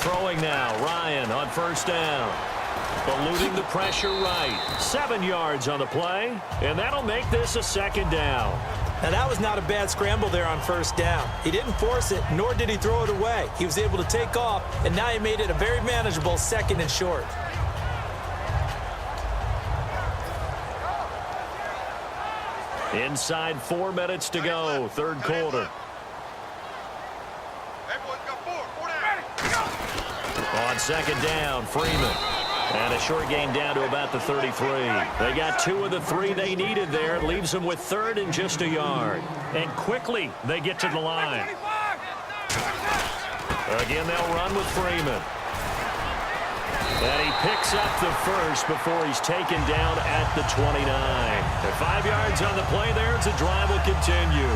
Throwing now, Ryan on first down. Eluding the pressure right. 7 yards on the play, and that'll make this a second down. Now, that was not a bad scramble there on first down. He didn't force it, nor did he throw it away. He was able to take off, and now he made it a very manageable 2nd and short. Inside 4 minutes to go, third quarter. On second down, Freeman. And a short gain down to about the 33. They got 2 of the 3 they needed there. It leaves them with 3rd and just a yard. And quickly, they get to the line. Again, they'll run with Freeman. And he picks up the first before he's taken down at the 29. And 5 yards on the play there as the drive will continue.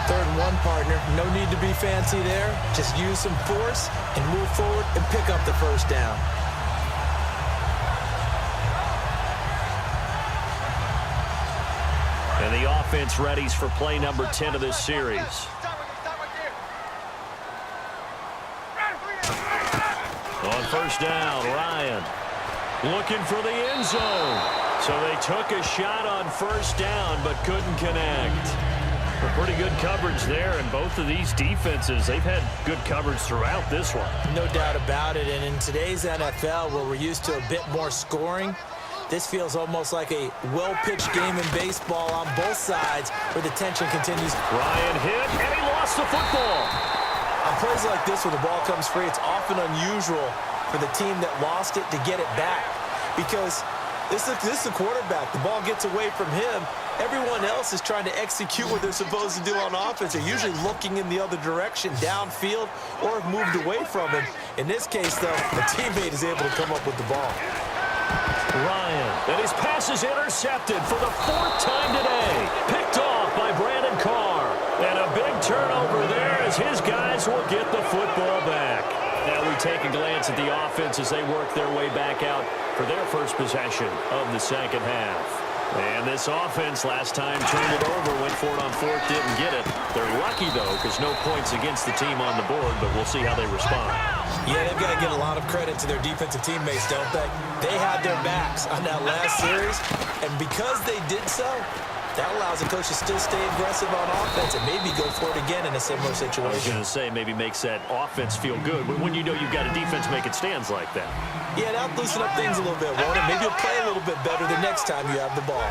3rd and 1, partner. No need to be fancy there. Just use some force and move forward and pick up the first down. And the offense readies for play number 10 of this series. On first down, Ryan looking for the end zone. So they took a shot on first down but couldn't connect. Pretty good coverage there, and both of these defenses, they've had good coverage throughout this one. No doubt about it, and in today's NFL, where we're used to a bit more scoring, this feels almost like a well-pitched game in baseball on both sides where the tension continues. Ryan hit, and he lost the football. On plays like this where the ball comes free, it's often unusual for the team that lost it to get it back because this is the quarterback. The ball gets away from him. Everyone else is trying to execute what they're supposed to do on offense. They're usually looking in the other direction, downfield, or have moved away from him. In this case, though, a teammate is able to come up with the ball. Ryan, and his pass is intercepted for the 4th time today. Picked off by Brandon Carr. And a big turnover there as his guys will get the football back. Now we take a glance at the offense as they work their way back out for their first possession of the second half. And this offense last time turned it over, went for it on 4th, didn't get it. They're lucky, though, because no points against the team on the board, but we'll see how they respond. Yeah, they've got to give a lot of credit to their defensive teammates, don't they? They had their backs on that last series, and because they did so, that allows the coach to still stay aggressive on offense and maybe go for it again in a similar situation. I was going to say, maybe makes that offense feel good when you know you've got a defense making stands like that. Yeah, that'll loosen up things a little bit, won't it? Maybe you'll play a little bit better the next time you have the ball.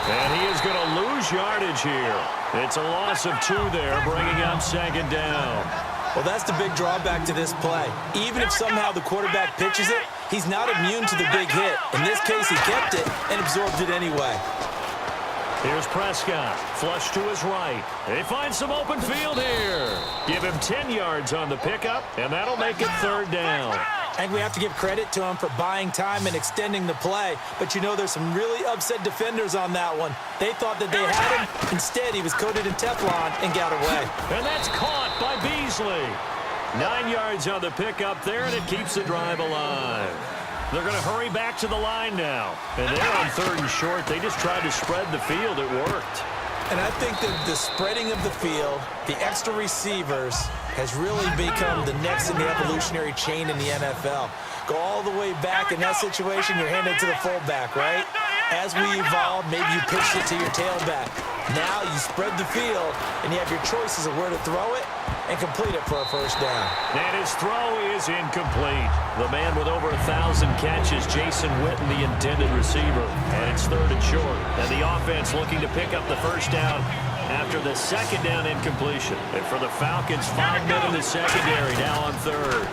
And he is going to lose yardage here. It's a loss of 2 there, bringing up second down. Well, that's the big drawback to this play. Even if somehow the quarterback pitches it, he's not immune to the big hit. In this case, he kept it and absorbed it anyway. Here's Prescott, flush to his right. They find some open field here. Give him 10 yards on the pickup, and that'll make it 3rd down. I think we have to give credit to him for buying time and extending the play. But, you know, there's some really upset defenders on that one. They thought that they had him. Instead, he was coated in Teflon and got away. And that's caught by Beasley. 9 yards on the pickup there, and it keeps the drive alive. They're going to hurry back to the line now. And they're on 3rd and short. They just tried to spread the field. It worked. And I think that the spreading of the field, the extra receivers, has really become the next in the evolutionary chain in the NFL. Go all the way back in that situation, you're handed to the fullback, right? As we evolve, maybe you pitch it to your tailback. Now you spread the field, and you have your choices of where to throw it and complete it for a first down. And his throw is incomplete. The man with over 1,000 catches, Jason Witten, the intended receiver. And it's 3rd and short. And the offense looking to pick up the first down after the second down incompletion. And for the Falcons, 5 men in the secondary, now on 3rd.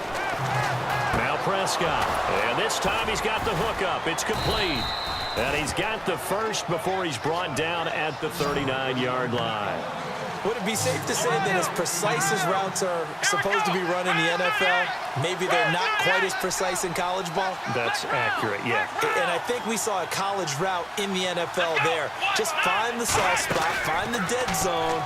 Now Prescott. And this time he's got the hook up. It's complete. And he's got the first before he's brought down at the 39-yard line. Would it be safe to say that as precise as routes are supposed to be run in the NFL, maybe they're not quite as precise in college ball? That's accurate, yeah. And I think we saw a college route in the NFL there. Just find the soft spot, find the dead zone,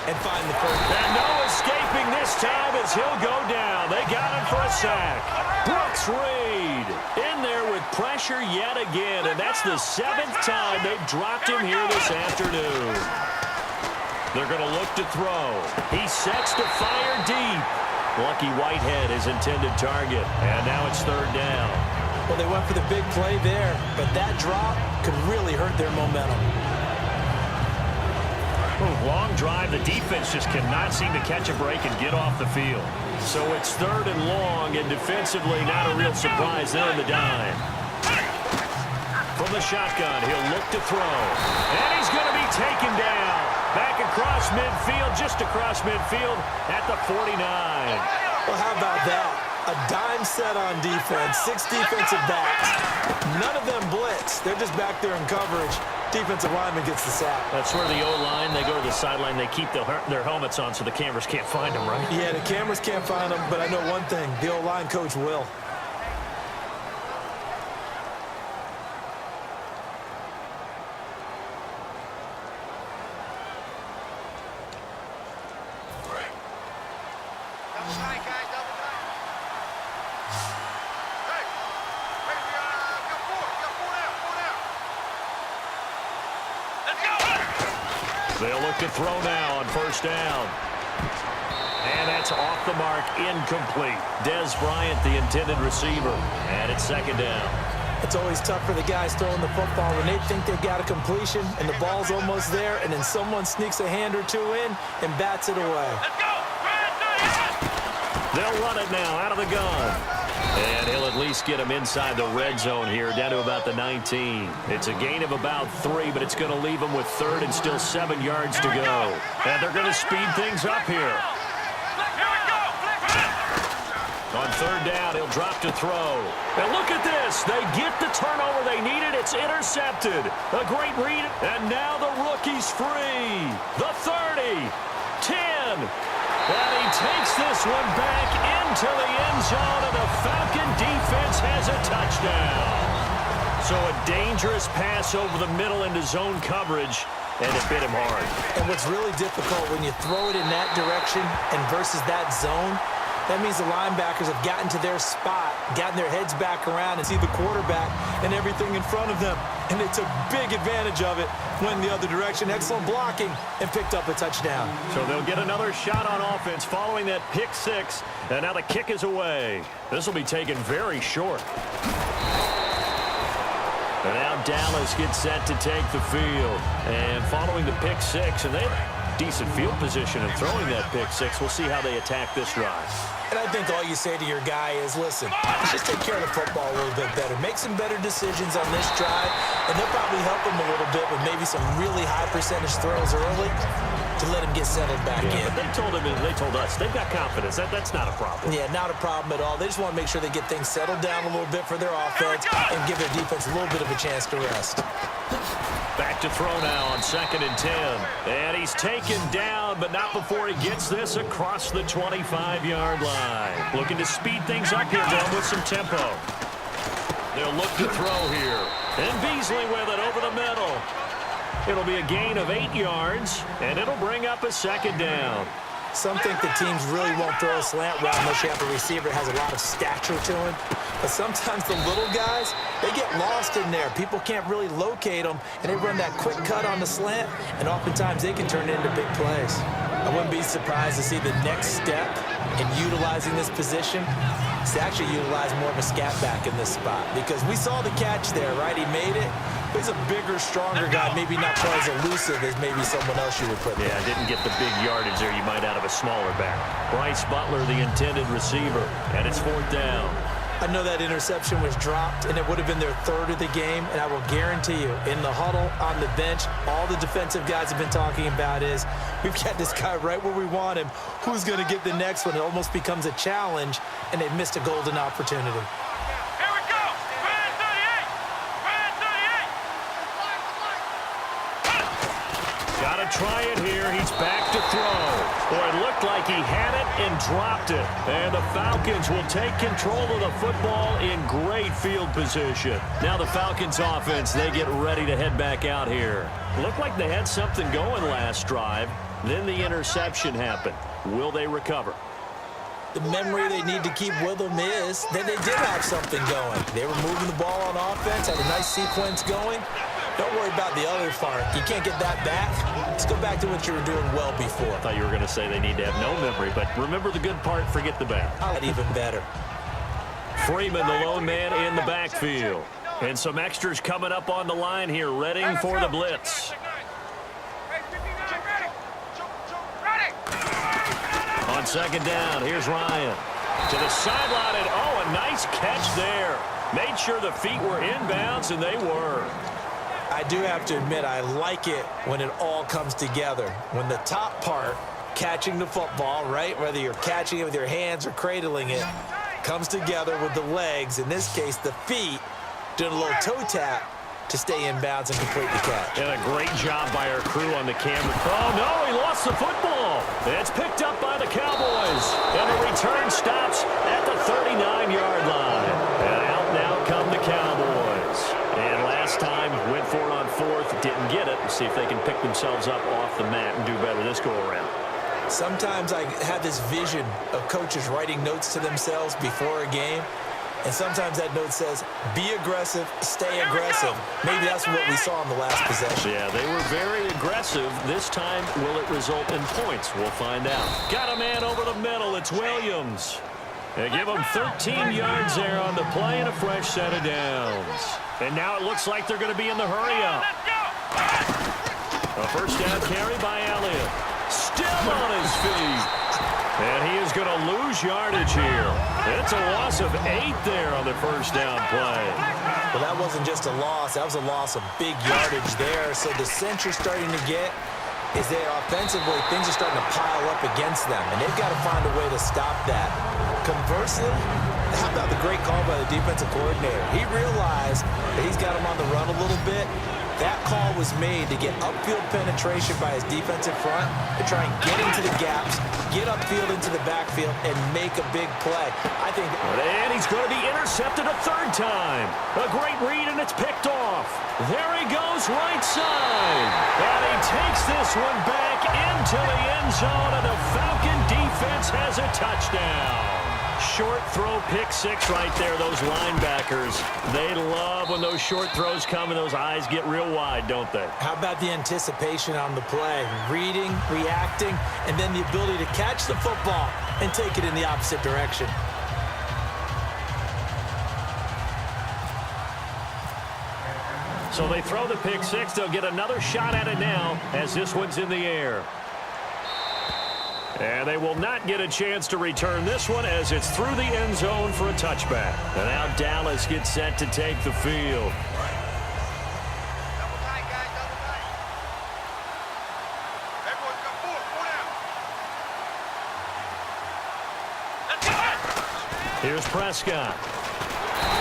and find the first. And no escaping this time as he'll go down. They got him for a sack. Brooks Reed in there with pressure yet again, and that's the 7th time they've dropped him here this afternoon. They're going to look to throw. He sets to fire deep. Lucky Whitehead, his intended target. And now it's third down. Well, they went for the big play there, but that drop could really hurt their momentum. Long drive. The defense just cannot seem to catch a break and get off the field. So it's third and long, and defensively not a real surprise there in the dime. From the shotgun, he'll look to throw. And he's going to be taken down. Back across midfield, just across midfield at the 49. Well, how about that? A dime set on defense, 6 defensive backs. None of them blitz. They're just back there in coverage. Defensive lineman gets the sack. That's where the O-line, they go to the sideline, they keep their helmets on so the cameras can't find them, right? Yeah, the cameras can't find them, but I know one thing. The O-line coach will. They'll look to throw now on first down. And that's off the mark, incomplete. Des Bryant, the intended receiver. And it's second down. It's always tough for the guys throwing the football when they think they've got a completion and the ball's almost there, and then someone sneaks a hand or two in and bats it away. They'll run it now out of the gun. And he'll at least get him inside the red zone here, down to about the 19. It's a gain of about 3, but it's going to leave him with third and still 7 yards to go. And they're going to speed things up here. On third down, he'll drop to throw. And look at this. They get the turnover they needed. It's intercepted. A great read. And now the rookie's free. The 30, 10. And he takes this one back into the end zone, and the Falcon defense has a touchdown. So a dangerous pass over the middle into zone coverage, and it bit him hard. And what's really difficult when you throw it in that direction and versus that zone, that means the linebackers have gotten to their spot, gotten their heads back around and see the quarterback and everything in front of them. And they took big advantage of it, went the other direction, excellent blocking, and picked up a touchdown. So they'll get another shot on offense following that pick six, and now the kick is away. This will be taken very short. And now Dallas gets set to take the field. And following the pick six, and they have decent field position in throwing that pick six. We'll see how they attack this drive. And I think all you say to your guy is, listen, let's just take care of the football a little bit better. Make some better decisions on this drive, and they'll probably help him a little bit with maybe some really high percentage throws early to let him get settled back in. But they told us they've got confidence. That's not a problem. Yeah, not a problem at all. They just want to make sure they get things settled down a little bit for their offense and give their defense a little bit of a chance to rest. Back to throw now on 2nd and 10. And he's taken down, but not before he gets this across the 25-yard line. Looking to speed things up here, going with some tempo. They'll look to throw here. And Beasley with it over the middle. It'll be a gain of 8 yards, and it'll bring up a second down. Some think the teams really won't throw a slant route unless you have a receiver that has a lot of stature to him. But sometimes the little guys, they get lost in there. People can't really locate them, and they run that quick cut on the slant, and oftentimes they can turn it into big plays. I wouldn't be surprised to see the next step in utilizing this position is to actually utilize more of a scat back in this spot, because we saw the catch there, right? He made it. He's a bigger, stronger guy, maybe not quite as elusive as maybe someone else you would put there. Yeah, didn't get the big yardage there you might out of a smaller back. Bryce Butler, the intended receiver, and it's 4th down. I know that interception was dropped, and it would have been their 3rd of the game, and I will guarantee you, in the huddle, on the bench, all the defensive guys have been talking about is, we've got this guy right where we want him. Who's going to get the next one? It almost becomes a challenge, and they've missed a golden opportunity. Gotta try it here. He's back to throw. Boy, it looked like he had it and dropped it. And the Falcons will take control of the football in great field position. Now the Falcons offense, they get ready to head back out here. Looked like they had something going last drive. Then the interception happened. Will they recover? The memory they need to keep with them is that they did have something going. They were moving the ball on offense, had a nice sequence going, Don't worry about the other part. You can't get that back. Let's go back to what you were doing well before. I thought you were going to say they need to have no memory, but remember the good part, forget the bad. Even better. Freeman, the lone man in the backfield. And some extras coming up on the line here, readying for the blitz. On second down, here's Ryan. To the sideline, and oh, a nice catch there. Made sure the feet were inbounds, and they were. I do have to admit, I like it when it all comes together. When the top part, catching the football, right, whether you're catching it with your hands or cradling it, comes together with the legs, in this case, the feet, doing a little toe tap to stay in bounds and complete the catch. And a great job by our crew on the camera. Oh, no, he lost the football. It's picked up by the Cowboys. And the return stops at the 39-yard line. And out now come the Cowboys. And last time, went for it on fourth, didn't get it. See if they can pick themselves up off the mat and do better this go-around. Sometimes I have this vision of coaches writing notes to themselves before a game. And sometimes that note says, be aggressive, stay aggressive. Maybe that's what we saw in the last possession. Yeah, they were very aggressive. This time, will it result in points? We'll find out. Got a man over the middle. It's Williams. They give him 13 yards there on the play and a fresh set of downs. And now it looks like they're going to be in the hurry-up. A first down carry by Elliott. Still on his feet. And he is going to lose yardage here. It's a loss of 8 there on the first down play. Well, that wasn't just a loss. That was a loss of big yardage there. So the sense you're starting to get is that offensively, things are starting to pile up against them, and they've got to find a way to stop that. Conversely, how about the great call by the defensive coordinator? He realized that he's got him on the run a little bit. That call was made to get upfield penetration by his defensive front to try and get into the gaps, get upfield into the backfield, and make a big play. I think. And he's going to be intercepted a third time. A great read, and it's picked off. There he goes, right side. And he takes this one back into the end zone, and the Falcon defense has a touchdown. Short throw, pick six right there. Those linebackers, they love when those short throws come and those eyes get real wide, don't they? How about the anticipation on the play? Reading, reacting, and then the ability to catch the football and take it in the opposite direction. So they throw the pick six. They'll get another shot at it now as this one's in the air. And they will not get a chance to return this one as it's through the end zone for a touchback. And now Dallas gets set to take the field. Here's Prescott.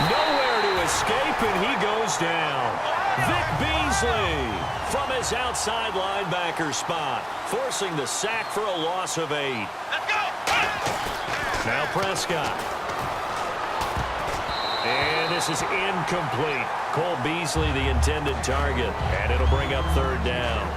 Nowhere to escape, and he goes down. Vic Beasley from his outside linebacker spot, forcing the sack for a loss of 8. Let's go! Now Prescott. And this is incomplete. Cole Beasley, the intended target, and it'll bring up third down.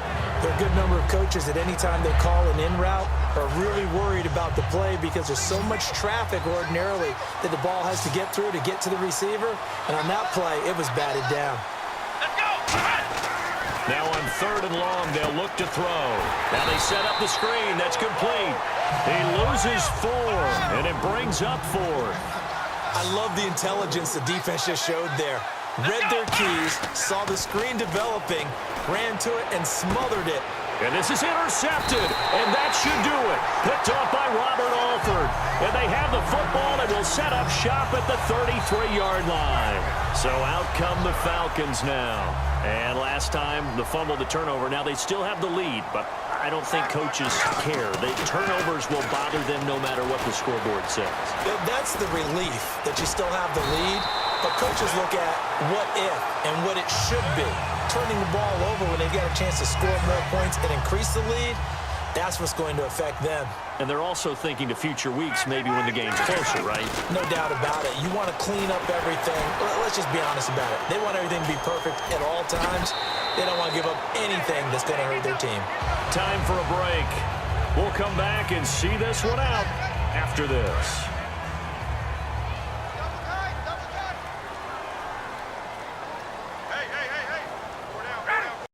There are a good number of coaches at any time they call an in route are really worried about the play because there's so much traffic ordinarily that the ball has to get through to get to the receiver. And on that play, it was batted down. Now on third and long, they'll look to throw. Now they set up the screen. That's complete. He loses 4, and it brings up 4. I love the intelligence the defense just showed there. Read their keys, saw the screen developing, ran to it, and smothered it. And this is intercepted, and that should do it. Picked off by Robert Alford. And they have the football and will set up shop at the 33-yard line. So out come the Falcons now. And last time, the fumble, the turnover. Now they still have the lead, but I don't think coaches care. Turnovers will bother them no matter what the scoreboard says. That's the relief that you still have the lead. But coaches look at what if and what it should be. Turning the ball over when they get a chance to score more points and increase the lead, that's what's going to affect them. And they're also thinking to future weeks, maybe when the game's closer, right? No doubt about it. You want to clean up everything. Let's just be honest about it. They want everything to be perfect at all times. They don't want to give up anything that's going to hurt their team. Time for a break. We'll come back and see this one out after this.